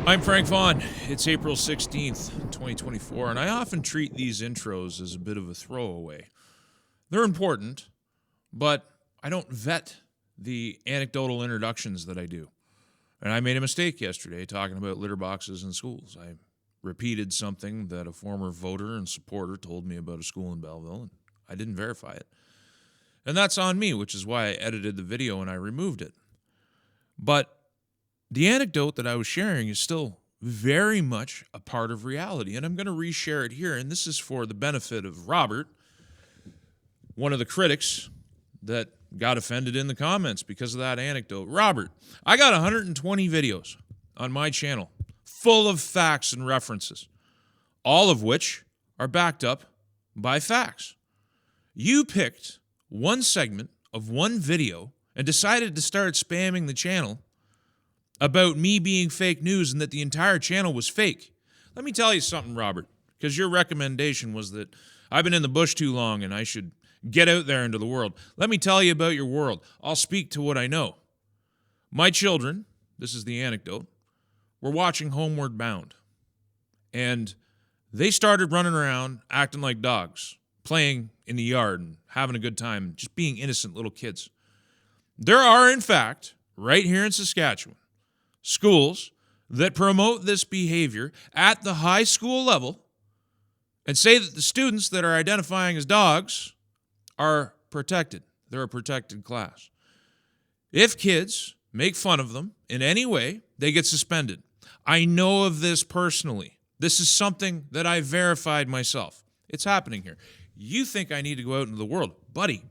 I'm Frank Vaughn. It's April 16th, 2024, and I often treat these intros as a bit of a throwaway. They're important, but I don't vet the anecdotal introductions that I do. And I made a mistake yesterday talking about litter boxes in schools. I repeated something that a former voter and supporter told me about a school in Belleville, and I didn't verify it. And that's on me, which is why I edited the video and I removed it. But the anecdote that I was sharing is still very much a part of reality, and I'm going to reshare it here, and this is for the benefit of Robert, one of the critics that got offended in the comments because of that anecdote. Robert, I got 120 videos on my channel full of facts and references, all of which are backed up by facts. You picked one segment of one video and decided to start spamming the channel about me being fake news and that the entire channel was fake. Let me tell you something, Robert, because your recommendation was that I've been in the bush too long and I should get out there into the world. Let me tell you about your world. I'll speak to what I know. My children, this is the anecdote, were watching Homeward Bound, and they started running around acting like dogs, playing in the yard and having a good time, just being innocent little kids. There are, in fact, right here in Saskatchewan, schools that promote this behavior at the high school level and say that the students that are identifying as dogs are protected. They're a protected class. If kids make fun of them in any way, they get suspended. I know of this personally. This is something that I verified myself. It's happening here. You think I need to go out into the world. Buddy,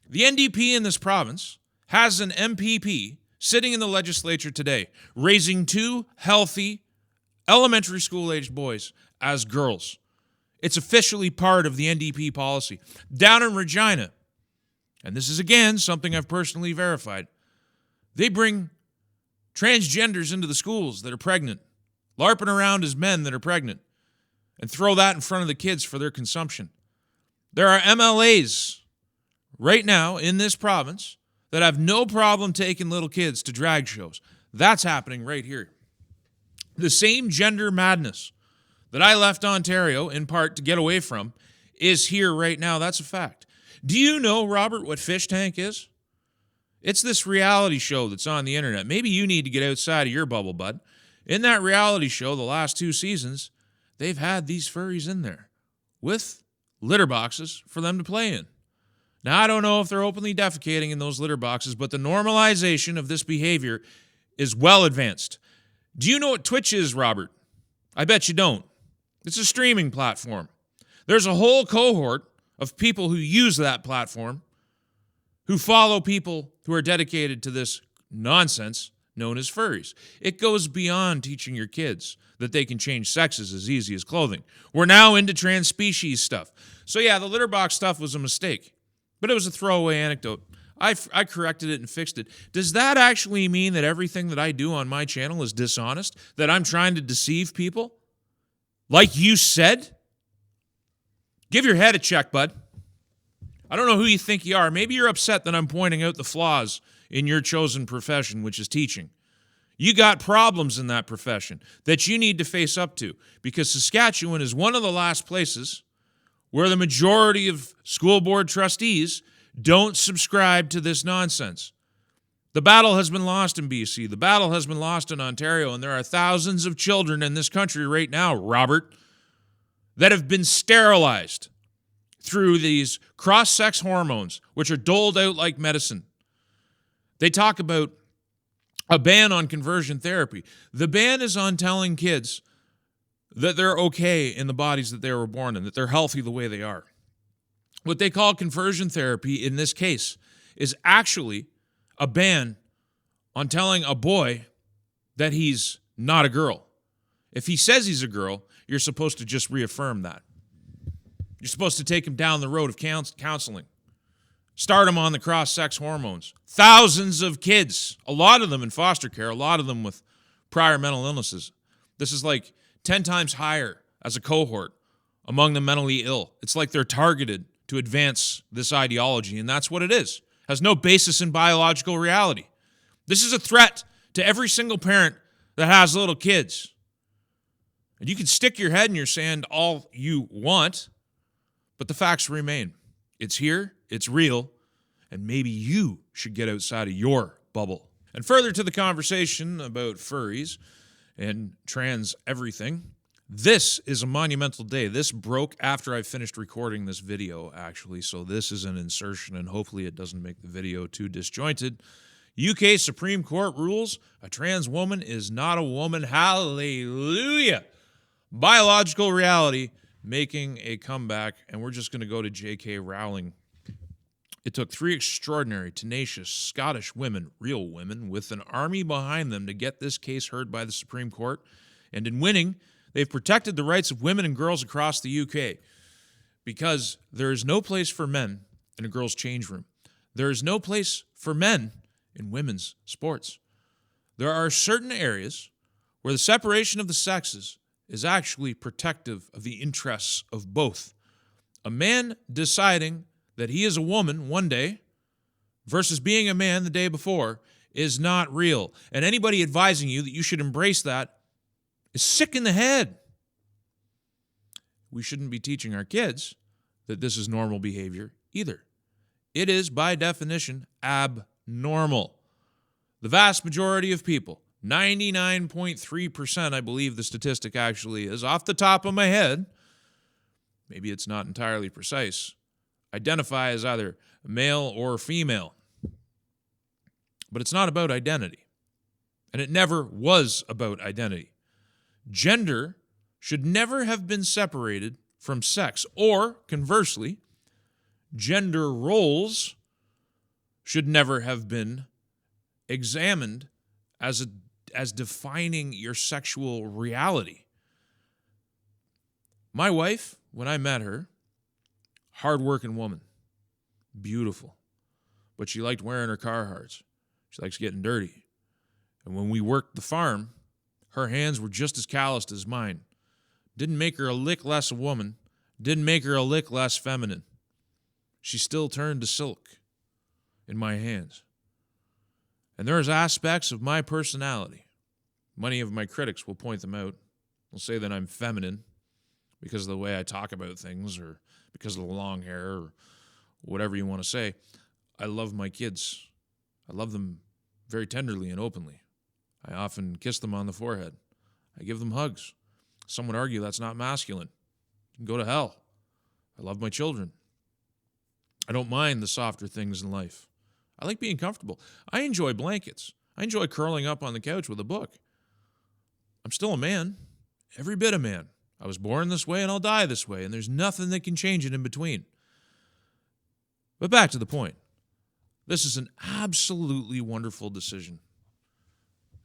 the NDP in this province has an MPP sitting in the legislature today, raising two healthy elementary school-aged boys as girls. It's officially part of the NDP policy. Down in Regina, and this is again something I've personally verified, they bring transgenders into the schools that are pregnant, LARPing around as men that are pregnant, and throw that in front of the kids for their consumption. There are MLAs right now in this province that have no problem taking little kids to drag shows. That's happening right here. The same gender madness that I left Ontario, in part, to get away from, is here right now. That's a fact. Do you know, Robert, what Fish Tank is? It's this reality show that's on the internet. Maybe you need to get outside of your bubble, bud. In that reality show, the last 2 seasons, they've had these furries in there with litter boxes for them to play in. Now, I don't know if they're openly defecating in those litter boxes, but the normalization of this behavior is well advanced. Do you know what Twitch is, Robert? I bet you don't. It's a streaming platform. There's a whole cohort of people who use that platform who follow people who are dedicated to this nonsense known as furries. It goes beyond teaching your kids that they can change sexes as easy as clothing. We're now into trans-species stuff. So yeah, the litter box stuff was a mistake. But it was a throwaway anecdote. I corrected it and fixed it. Does that actually mean that everything that I do on my channel is dishonest? That I'm trying to deceive people? Like you said? Give your head a check, bud. I don't know who you think you are. Maybe you're upset that I'm pointing out the flaws in your chosen profession, which is teaching. You got problems in that profession that you need to face up to, because Saskatchewan is one of the last places where the majority of school board trustees don't subscribe to this nonsense. The battle has been lost in BC. The battle has been lost in Ontario, and there are thousands of children in this country right now, Robert, that have been sterilized through these cross-sex hormones, which are doled out like medicine. They talk about a ban on conversion therapy. The ban is on telling kids that they're okay in the bodies that they were born in, that they're healthy the way they are. What they call conversion therapy in this case is actually a ban on telling a boy that he's not a girl. If he says he's a girl, you're supposed to just reaffirm that. You're supposed to take him down the road of counseling. Start him on the cross-sex hormones. Thousands of kids, a lot of them in foster care, a lot of them with prior mental illnesses. This is like 10 times higher as a cohort among the mentally ill. It's like they're targeted to advance this ideology, and that's what it is. It has no basis in biological reality. This is a threat to every single parent that has little kids. And you can stick your head in your sand all you want, but the facts remain. It's here, it's real, and maybe you should get outside of your bubble. And further to the conversation about furries and trans everything, this is a monumental day. This broke after I finished recording this video, actually, so this is an insertion, and hopefully it doesn't make the video too disjointed. UK Supreme Court rules a trans woman is not a woman. Hallelujah. Biological reality making a comeback, and we're just going to go to J.K. Rowling. It took 3 extraordinary, tenacious Scottish women, real women, with an army behind them to get this case heard by the Supreme Court. And in winning, they've protected the rights of women and girls across the UK, because there is no place for men in a girls' change room. There is no place for men in women's sports. There are certain areas where the separation of the sexes is actually protective of the interests of both. A man deciding that he is a woman one day versus being a man the day before is not real. And anybody advising you that you should embrace that is sick in the head. We shouldn't be teaching our kids that this is normal behavior either. It is, by definition, abnormal. The vast majority of people, 99.3%, I believe the statistic actually is, off the top of my head, maybe it's not entirely precise, identify as either male or female. But it's not about identity. And it never was about identity. Gender should never have been separated from sex, or conversely, gender roles should never have been examined as defining your sexual reality. My wife, when I met her, hard-working woman, beautiful, but she liked wearing her Carhartts. She likes getting dirty. And when we worked the farm, her hands were just as calloused as mine. Didn't make her a lick less a woman, didn't make her a lick less feminine. She still turned to silk in my hands. And there's aspects of my personality. Many of my critics will point them out. They'll say that I'm feminine because of the way I talk about things, or because of the long hair, or whatever you want to say. I love my kids. I love them very tenderly and openly. I often kiss them on the forehead. I give them hugs. Some would argue that's not masculine. You can go to hell. I love my children. I don't mind the softer things in life. I like being comfortable. I enjoy blankets. I enjoy curling up on the couch with a book. I'm still a man, every bit a man. I was born this way and I'll die this way, and there's nothing that can change it in between. But back to the point. This is an absolutely wonderful decision.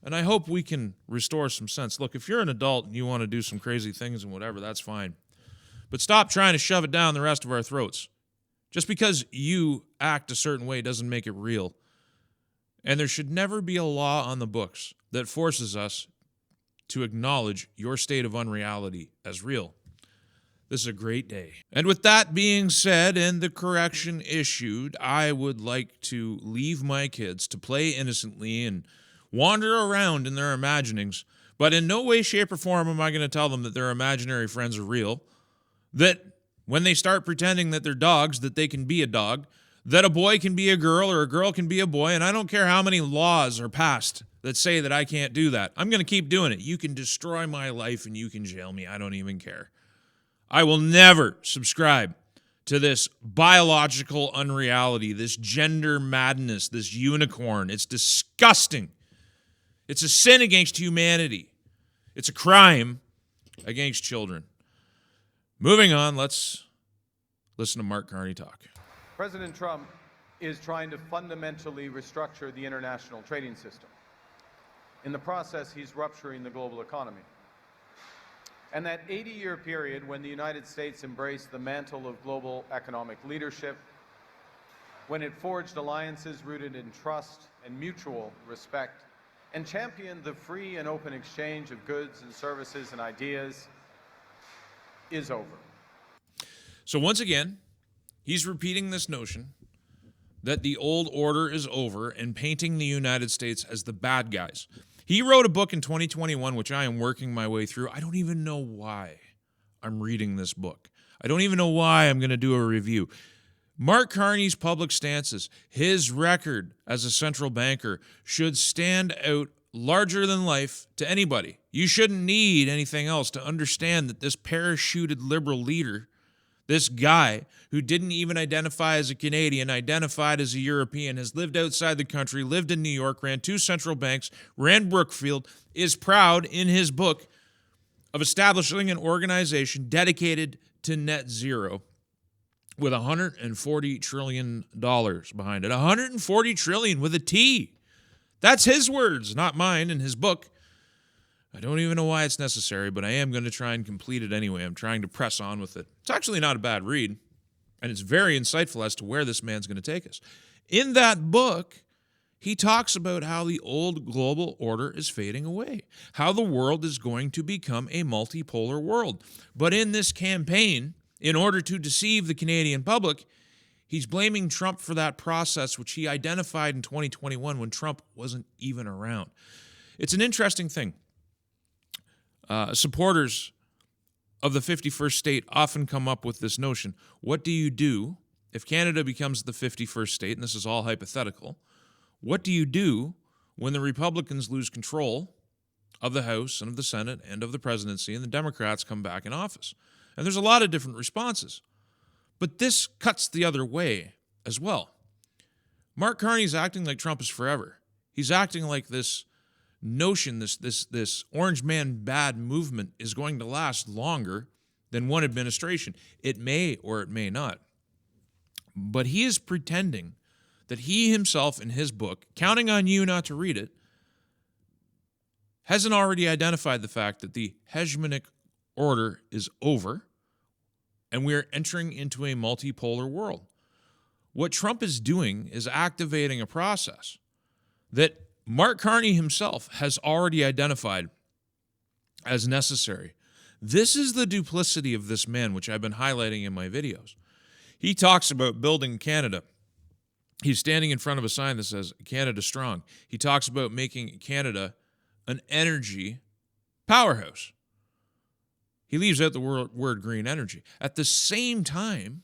And I hope we can restore some sense. Look, if you're an adult and you want to do some crazy things and whatever, that's fine. But stop trying to shove it down the rest of our throats. Just because you act a certain way doesn't make it real. And there should never be a law on the books that forces us to acknowledge your state of unreality as real. This is a great day. And with that being said and the correction issued, I would like to leave my kids to play innocently and wander around in their imaginings. But in no way, shape, or form am I going to tell them that their imaginary friends are real. That when they start pretending that they're dogs, that they can be a dog, that a boy can be a girl or a girl can be a boy, and I don't care how many laws are passed that say that I can't do that. I'm going to keep doing it. You can destroy my life and you can jail me. I don't even care. I will never subscribe to this biological unreality, this gender madness, this unicorn. It's disgusting. It's a sin against humanity. It's a crime against children. Moving on, let's listen to Mark Carney talk. President Trump is trying to fundamentally restructure the international trading system. In the process, he's rupturing the global economy. And that 80-year period when the United States embraced the mantle of global economic leadership, when it forged alliances rooted in trust and mutual respect, and championed the free and open exchange of goods and services and ideas, is over. So once again, he's repeating this notion that the old order is over and painting the United States as the bad guys. He wrote a book in 2021, which I am working my way through. I don't even know why I'm reading this book. I don't even know why I'm going to do a review. Mark Carney's public stances, his record as a central banker, should stand out larger than life to anybody. You shouldn't need anything else to understand that this parachuted liberal leader, this guy who didn't even identify as a Canadian, identified as a European, has lived outside the country, lived in New York, ran 2 central banks, ran Brookfield, is proud in his book of establishing an organization dedicated to net zero with $140 trillion behind it. $140 trillion with a T. That's his words, not mine, in his book. I don't even know why it's necessary, but I am going to try and complete it anyway. I'm trying to press on with it. It's actually not a bad read, and it's very insightful as to where this man's going to take us. In that book, he talks about how the old global order is fading away, how the world is going to become a multipolar world. But in this campaign, in order to deceive the Canadian public, he's blaming Trump for that process, which he identified in 2021 when Trump wasn't even around. It's an interesting thing. Supporters of the 51st state often come up with this notion. What do you do if Canada becomes the 51st state, and this is all hypothetical? What do you do when the Republicans lose control of the House and of the Senate and of the presidency and the Democrats come back in office? And there's a lot of different responses. But this cuts the other way as well. Mark Carney's acting like Trump is forever. He's acting like this notion, this Orange Man bad movement is going to last longer than one administration. It may or it may not. But he is pretending that he himself in his book, counting on you not to read it, hasn't already identified the fact that the hegemonic order is over and we are entering into a multipolar world. What Trump is doing is activating a process that Mark Carney himself has already identified as necessary. This is the duplicity of this man, which I've been highlighting in my videos. He talks about building Canada. He's standing in front of a sign that says Canada Strong. He talks about making Canada an energy powerhouse. He leaves out the word green energy. At the same time,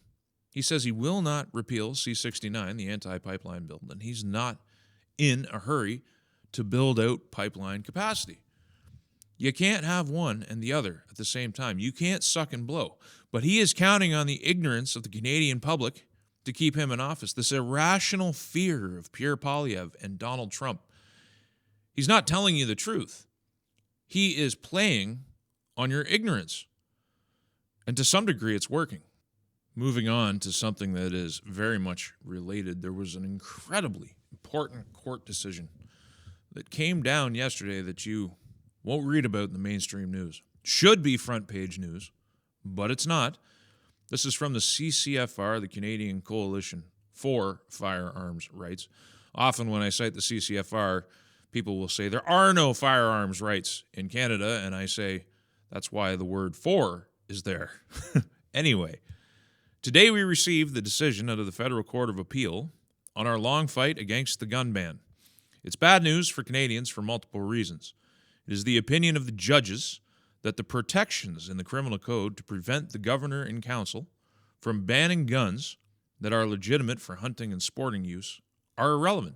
he says he will not repeal C-69, the anti-pipeline bill, and he's not in a hurry to build out pipeline capacity. You can't have one and the other at the same time. You can't suck and blow. But he is counting on the ignorance of the Canadian public to keep him in office, this irrational fear of Pierre Poilievre and Donald Trump. He's not telling you the truth. He is playing on your ignorance. And to some degree, it's working. Moving on to something that is very much related, there was an incredibly important court decision that came down yesterday that you won't read about in the mainstream news. Should be front page news, but it's not. This is from the CCFR, the Canadian Coalition for Firearms Rights. Often when I cite the CCFR, people will say there are no firearms rights in Canada, and I say that's why the word for is there. Anyway, today we received the decision out of the Federal Court of Appeal on our long fight against the gun ban. It's bad news for Canadians for multiple reasons. It is the opinion of the judges that the protections in the criminal code to prevent the governor and council from banning guns that are legitimate for hunting and sporting use are irrelevant.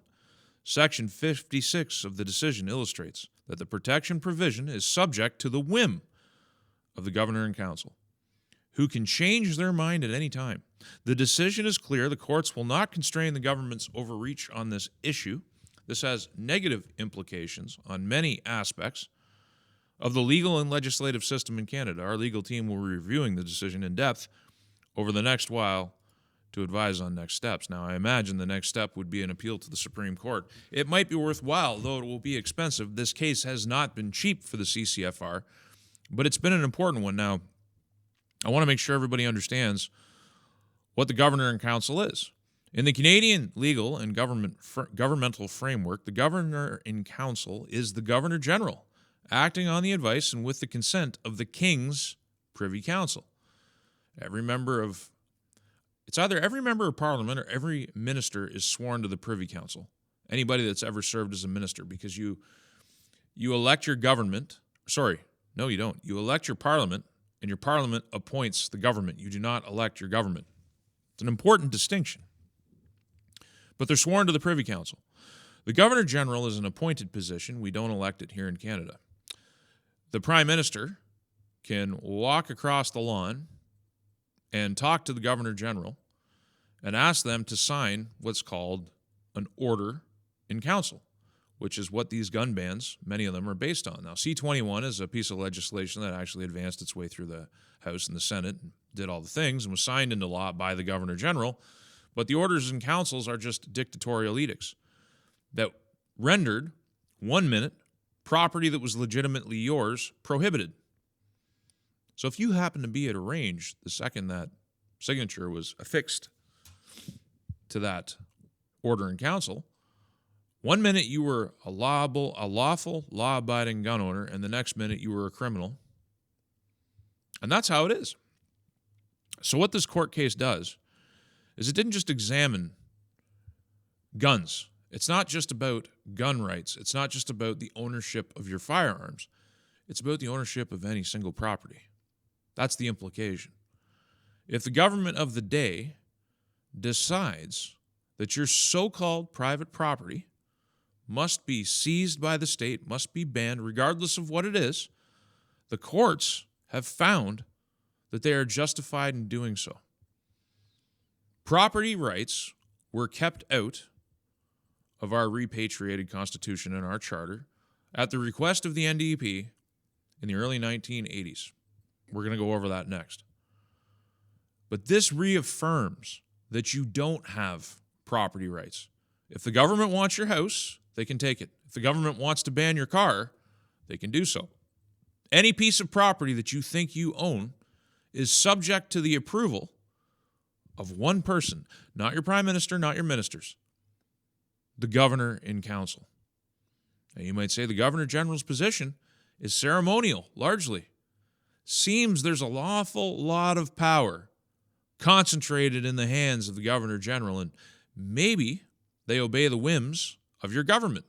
Section 56 of the decision illustrates that the protection provision is subject to the whim of the governor and council, who can change their mind at any time. The decision is clear. The courts will not constrain the government's overreach on this issue. This has negative implications on many aspects of the legal and legislative system in Canada. Our legal team will be reviewing the decision in depth over the next while to advise on next steps. Now, I imagine the next step would be an appeal to the Supreme Court. It might be worthwhile, though it will be expensive. This case has not been cheap for the CCFR, but it's been an important one. Now, I want to make sure everybody understands what the governor and council is. In the Canadian legal and governmental framework, the governor in council is the governor general, acting on the advice and with the consent of the King's Privy Council. It's either every member of Parliament or every minister is sworn to the Privy Council. Anybody that's ever served as a minister, because You elect your government. Sorry, no, you don't. You elect your parliament, and your parliament appoints the government. You do not elect your government. It's an important distinction. But they're sworn to the Privy Council. The Governor General is an appointed position. We don't elect it here in Canada. The Prime Minister can walk across the lawn and talk to the Governor General and ask them to sign what's called an order in council, which is what these gun bans, many of them, are based on. Now, C-21 is a piece of legislation that actually advanced its way through the House and the Senate, and did all the things, and was signed into law by the Governor General. But the orders and councils are just dictatorial edicts that rendered, 1 minute, property that was legitimately yours prohibited. So if you happen to be at a range the second that signature was affixed to that order in council, 1 minute you were a lawful, law-abiding gun owner, and the next minute you were a criminal. And that's how it is. So what this court case does is it didn't just examine guns. It's not just about gun rights. It's not just about the ownership of your firearms. It's about the ownership of any single property. That's the implication. If the government of the day decides that your so-called private property must be seized by the state, must be banned, regardless of what it is, the courts have found that they are justified in doing so. Property rights were kept out of our repatriated Constitution and our Charter at the request of the NDP in the early 1980s. We're going to go over that next. But this reaffirms that you don't have property rights. If the government wants your house, they can take it. If the government wants to ban your car, they can do so. Any piece of property that you think you own is subject to the approval of one person, not your prime minister, not your ministers, the governor in council. Now, you might say the governor general's position is ceremonial, largely. Seems there's an awful lot of power concentrated in the hands of the governor general, and maybe they obey the whims of your government.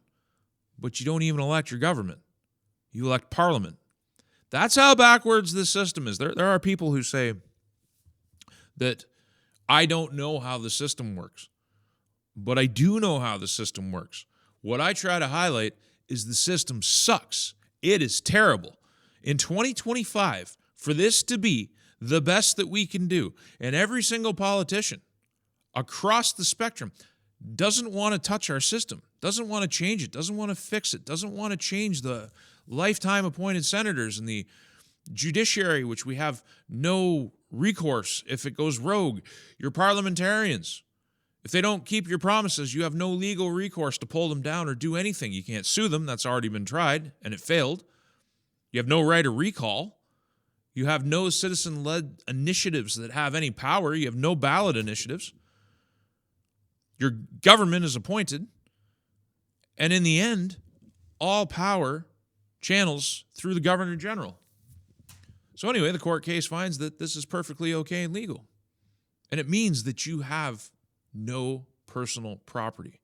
But you don't even elect your government. You elect parliament. That's how backwards this system is. There are people who say that I don't know how the system works, but I do know how the system works. What I try to highlight is the system sucks. It is terrible. In 2025, for this to be the best that we can do, and every single politician across the spectrum doesn't want to touch our system, doesn't want to change it, doesn't want to fix it, doesn't want to change the lifetime appointed senators and the judiciary, which we have no recourse if it goes rogue. Your parliamentarians, if they don't keep your promises, you have no legal recourse to pull them down or do anything. You can't sue them. That's already been tried, and it failed. You have no right of recall. You have no citizen-led initiatives that have any power. You have no ballot initiatives. Your government is appointed, and in the end, all power channels through the Governor General. So anyway, the court case finds that this is perfectly okay and legal. And it means that you have no personal property.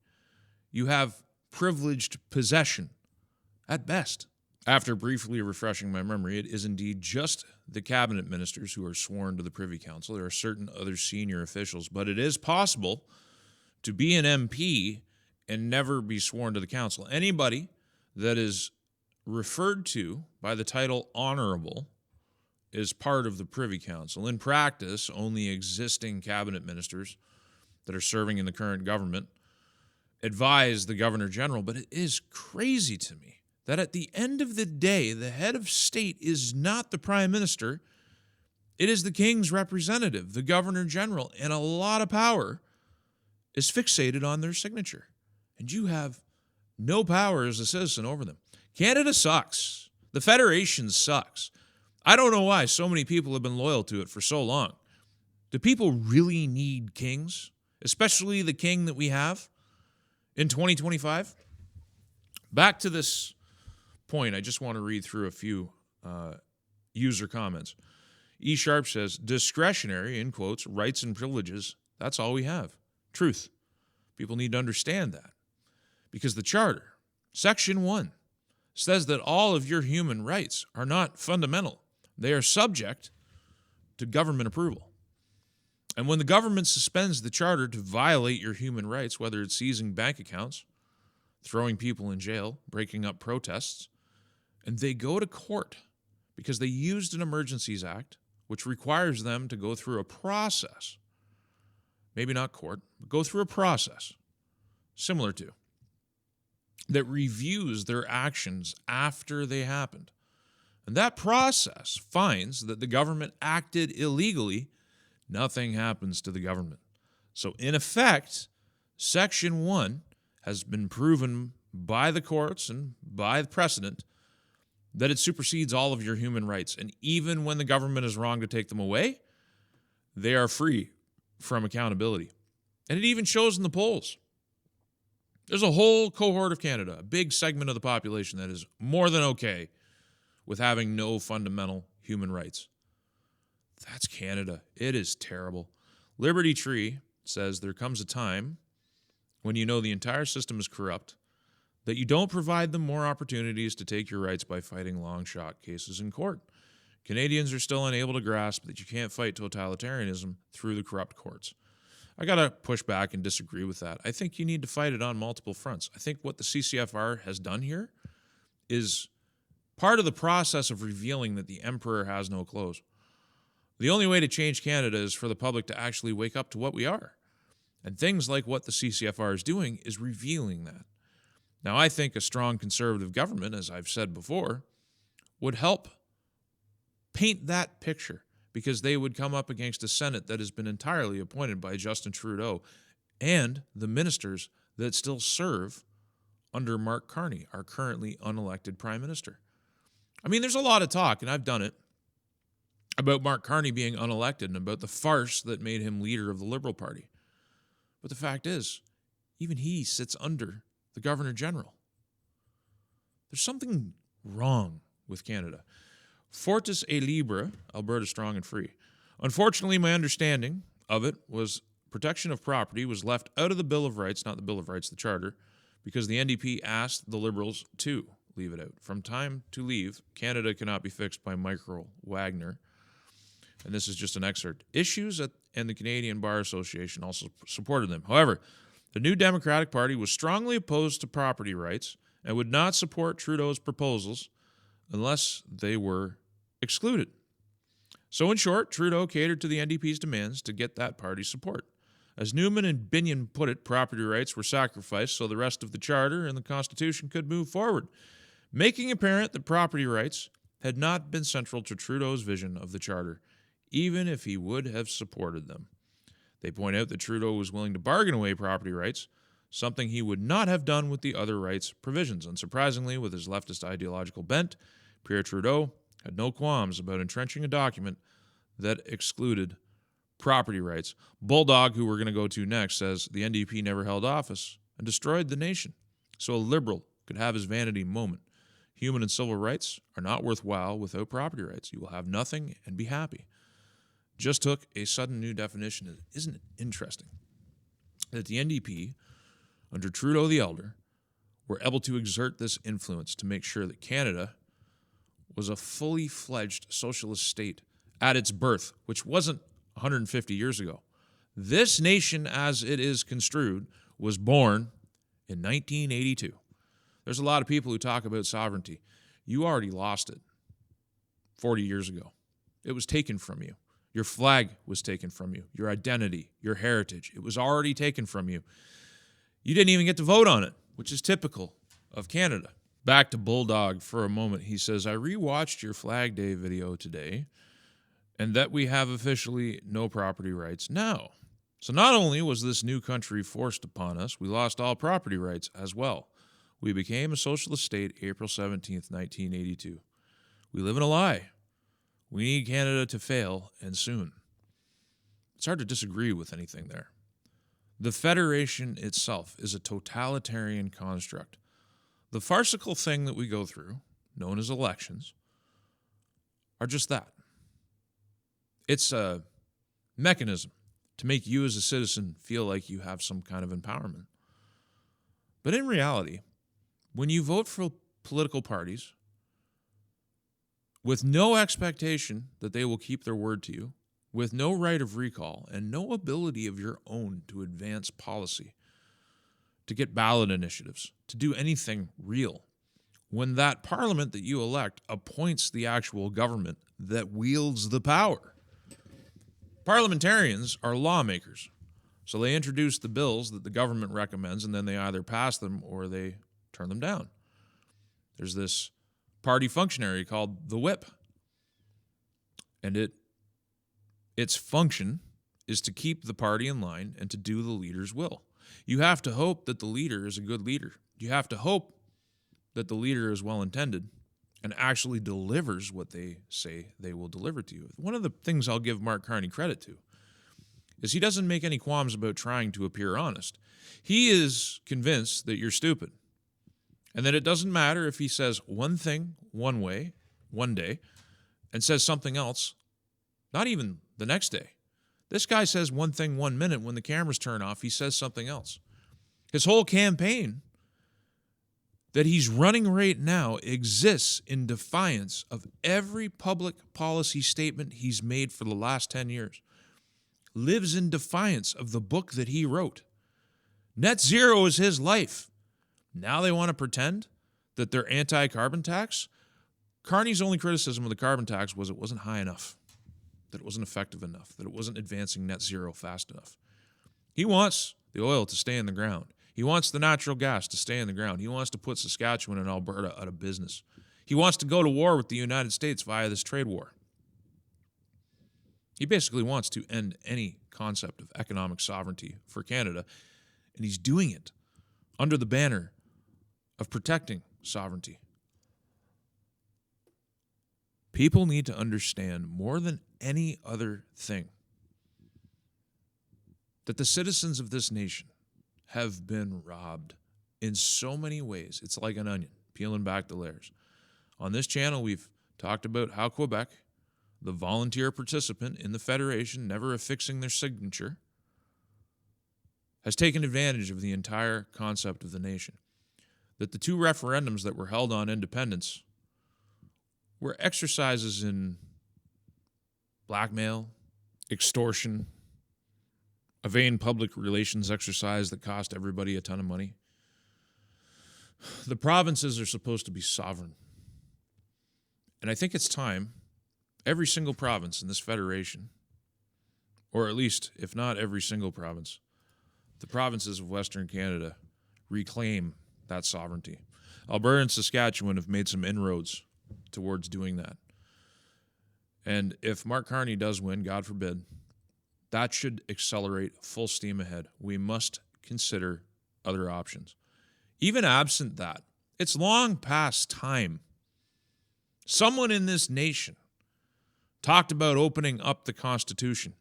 You have privileged possession at best. After briefly refreshing my memory, it is indeed just the cabinet ministers who are sworn to the Privy Council. There are certain other senior officials, but it is possible to be an MP and never be sworn to the council. Anybody that is referred to by the title honorable is part of the Privy Council. In practice, only existing cabinet ministers that are serving in the current government advise the Governor General, but it is crazy to me that at the end of the day, the head of state is not the Prime Minister, it is the King's representative, the Governor General, and a lot of power is fixated on their signature. And you have no power as a citizen over them. Canada sucks. The Federation sucks. I don't know why so many people have been loyal to it for so long. Do people really need kings, especially the king that we have in 2025? Back to this point, I just want to read through a few user comments. E. Sharp says, discretionary, in quotes, rights and privileges, that's all we have. Truth. People need to understand that. Because the Charter, Section 1, says that all of your human rights are not fundamental. They are subject to government approval. And when the government suspends the charter to violate your human rights, whether it's seizing bank accounts, throwing people in jail, breaking up protests, and they go to court because they used an Emergencies Act, which requires them to go through a process, maybe not court, but go through a process similar to, that reviews their actions after they happened. And that process finds that the government acted illegally. Nothing happens to the government. So in effect, Section 1 has been proven by the courts and by the precedent that it supersedes all of your human rights. And even when the government is wrong to take them away, they are free from accountability. And it even shows in the polls. There's a whole cohort of Canada, a big segment of the population that is more than okay with having no fundamental human rights. That's Canada. It is terrible. Liberty Tree says there comes a time when you know the entire system is corrupt, that you don't provide them more opportunities to take your rights by fighting long shot cases in court. Canadians are still unable to grasp that you can't fight totalitarianism through the corrupt courts. I got to push back and disagree with that. I think you need to fight it on multiple fronts. I think what the CCFR has done here is part of the process of revealing that the emperor has no clothes. The only way to change Canada is for the public to actually wake up to what we are. And things like what the CCFR is doing is revealing that. Now, I think a strong conservative government, as I've said before, would help paint that picture, because they would come up against a Senate that has been entirely appointed by Justin Trudeau and the ministers that still serve under Mark Carney, our currently unelected prime minister. I mean, there's a lot of talk, and I've done it, about Mark Carney being unelected and about the farce that made him leader of the Liberal Party. But the fact is, even he sits under the Governor General. There's something wrong with Canada. Fortis et libre, Alberta strong and free. Unfortunately, my understanding of it was protection of property was left out of the Bill of Rights, not the Bill of Rights, the Charter, because the NDP asked the Liberals to leave it out. From time to leave, Canada cannot be fixed by Michael Wagner. And this is just an excerpt. Issues and the Canadian Bar Association also supported them. However, the New Democratic Party was strongly opposed to property rights and would not support Trudeau's proposals unless they were excluded. So in short, Trudeau catered to the NDP's demands to get that party's support. As Newman and Binion put it, property rights were sacrificed so the rest of the Charter and the Constitution could move forward, making apparent that property rights had not been central to Trudeau's vision of the Charter, even if he would have supported them. They point out that Trudeau was willing to bargain away property rights, something he would not have done with the other rights provisions. Unsurprisingly, with his leftist ideological bent, Pierre Trudeau had no qualms about entrenching a document that excluded property rights. Bulldog, who we're going to go to next, says the NDP never held office and destroyed the nation, so a Liberal could have his vanity moment. Human and civil rights are not worthwhile without property rights. You will have nothing and be happy. Just took a sudden new definition. Isn't it interesting that the NDP, under Trudeau the Elder, were able to exert this influence to make sure that Canada was a fully fledged socialist state at its birth, which wasn't 150 years ago. This nation, as it is construed, was born in 1982. There's a lot of people who talk about sovereignty. You already lost it 40 years ago. It was taken from you. Your flag was taken from you. Your identity, your heritage, it was already taken from you. You didn't even get to vote on it, which is typical of Canada. Back to Bulldog for a moment. He says, I rewatched your Flag Day video today, and that we have officially no property rights now. So not only was this new country forced upon us, we lost all property rights as well. We became a socialist state April 17th, 1982. We live in a lie. We need Canada to fail, and soon. It's hard to disagree with anything there. The Federation itself is a totalitarian construct. The farcical thing that we go through, known as elections, are just that. It's a mechanism to make you as a citizen feel like you have some kind of empowerment. But in reality, when you vote for political parties with no expectation that they will keep their word to you, with no right of recall, and no ability of your own to advance policy, to get ballot initiatives, to do anything real, when that parliament that you elect appoints the actual government that wields the power. Parliamentarians are lawmakers, so they introduce the bills that the government recommends, and then they either pass them or they turn them down. There's this party functionary called the whip, and its function is to keep the party in line and to do the leader's will. You have to hope that the leader is a good leader. You have to hope that the leader is well-intended and actually delivers what they say they will deliver to you. One of the things I'll give Mark Carney credit to is he doesn't make any qualms about trying to appear honest. He is convinced that you're stupid, and that it doesn't matter if he says one thing one way, one day, and says something else, not even the next day. This guy says one thing 1 minute. When the cameras turn off, he says something else. His whole campaign that he's running right now exists in defiance of every public policy statement he's made for the last 10 years. Lives in defiance of the book that he wrote. Net zero is his life. Now they want to pretend that they're anti-carbon tax. Carney's only criticism of the carbon tax was it wasn't high enough, that it wasn't effective enough, that it wasn't advancing net zero fast enough. He wants the oil to stay in the ground. He wants the natural gas to stay in the ground. He wants to put Saskatchewan and Alberta out of business. He wants to go to war with the United States via this trade war. He basically wants to end any concept of economic sovereignty for Canada, and he's doing it under the banner of protecting sovereignty. People need to understand more than any other thing that the citizens of this nation have been robbed in so many ways. It's like an onion, peeling back the layers. On this channel, we've talked about how Quebec, the volunteer participant in the Federation, never affixing their signature, has taken advantage of the entire concept of the nation. That the two referendums that were held on independence were exercises in blackmail, extortion, a vain public relations exercise that cost everybody a ton of money. The provinces are supposed to be sovereign. And I think it's time every single province in this federation, or at least, if not every single province, the provinces of Western Canada reclaim that sovereignty. Alberta and Saskatchewan have made some inroads towards doing that. And if Mark Carney does win, God forbid, that should accelerate full steam ahead. We must consider other options. Even absent that, it's long past time. Someone in this nation talked about opening up the Constitution,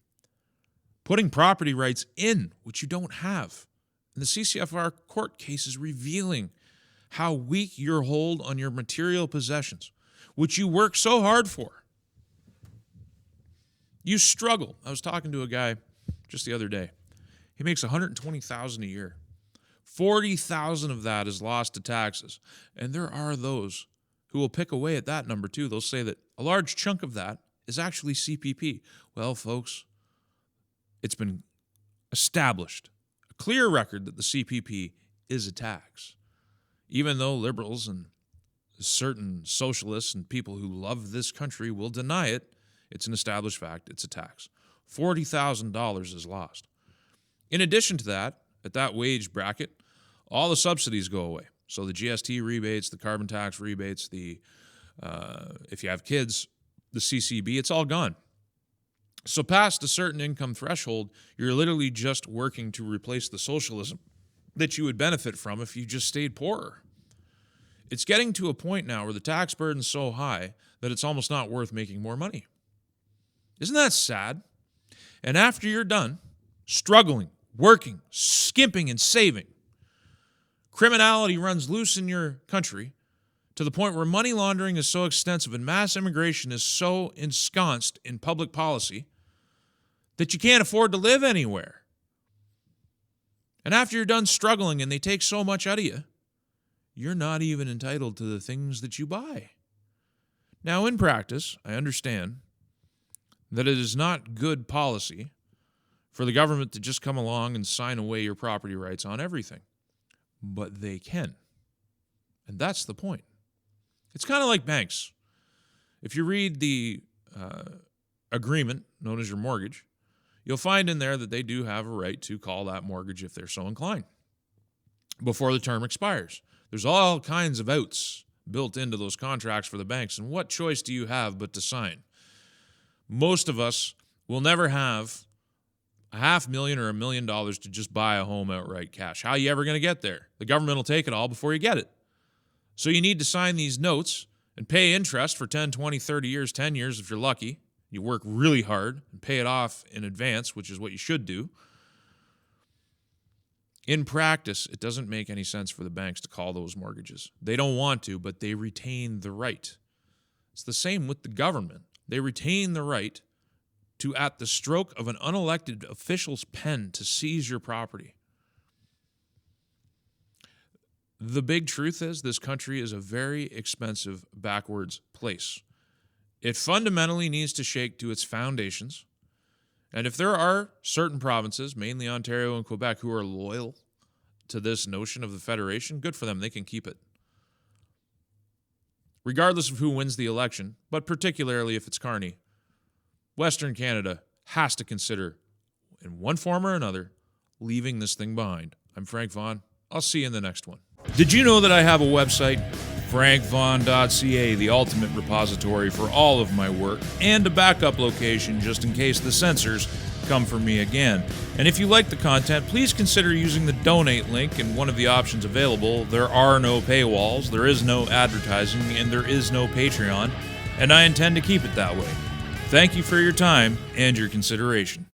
putting property rights in, which you don't have. And the CCFR court case is revealing how weak your hold on your material possessions, which you work so hard for. You struggle. I was talking to a guy just the other day. He makes $120,000 a year. 40,000 of that is lost to taxes. And there are those who will pick away at that number too. They'll say that a large chunk of that is actually CPP. Well, folks, it's been established, a clear record that the CPP is a tax. Even though liberals and certain socialists and people who love this country will deny it, it's an established fact. It's a tax. $40,000 is lost. In addition to that, at that wage bracket, all the subsidies go away. So the GST rebates, the carbon tax rebates, if you have kids, the CCB, it's all gone. So past a certain income threshold, you're literally just working to replace the socialism that you would benefit from if you just stayed poorer. It's getting to a point now where the tax burden's so high that it's almost not worth making more money. Isn't that sad? And after you're done struggling, working, skimping, and saving, criminality runs loose in your country to the point where money laundering is so extensive and mass immigration is so ensconced in public policy that you can't afford to live anywhere. And after you're done struggling and they take so much out of you, you're not even entitled to the things that you buy. Now, in practice, I understand that it is not good policy for the government to just come along and sign away your property rights on everything. But they can. And that's the point. It's kind of like banks. If you read the agreement known as your mortgage, you'll find in there that they do have a right to call that mortgage if they're so inclined before the term expires. There's all kinds of outs built into those contracts for the banks, and what choice do you have but to sign? Most of us will never have $500,000 or $1 million to just buy a home outright cash. How are you ever going to get there? The government will take it all before you get it. So you need to sign these notes and pay interest for 10, 20, 30 years, 10 years if you're lucky. You work really hard and pay it off in advance, which is what you should do. In practice, it doesn't make any sense for the banks to call those mortgages. They don't want to, but they retain the right. It's the same with the government. They retain the right to, at the stroke of an unelected official's pen, to seize your property. The big truth is this country is a very expensive, backwards place. It fundamentally needs to shake to its foundations. And if there are certain provinces, mainly Ontario and Quebec, who are loyal to this notion of the Federation, good for them. They can keep it. Regardless of who wins the election, but particularly if it's Carney, Western Canada has to consider, in one form or another, leaving this thing behind. I'm Frank Vaughan. I'll see you in the next one. Did you know that I have a website? frankvaughan.ca, the ultimate repository for all of my work, and a backup location just in case the censors come for me again. And if you like the content, please consider using the donate link in one of the options available. There are no paywalls, there is no advertising, and there is no Patreon, and I intend to keep it that way. Thank you for your time and your consideration.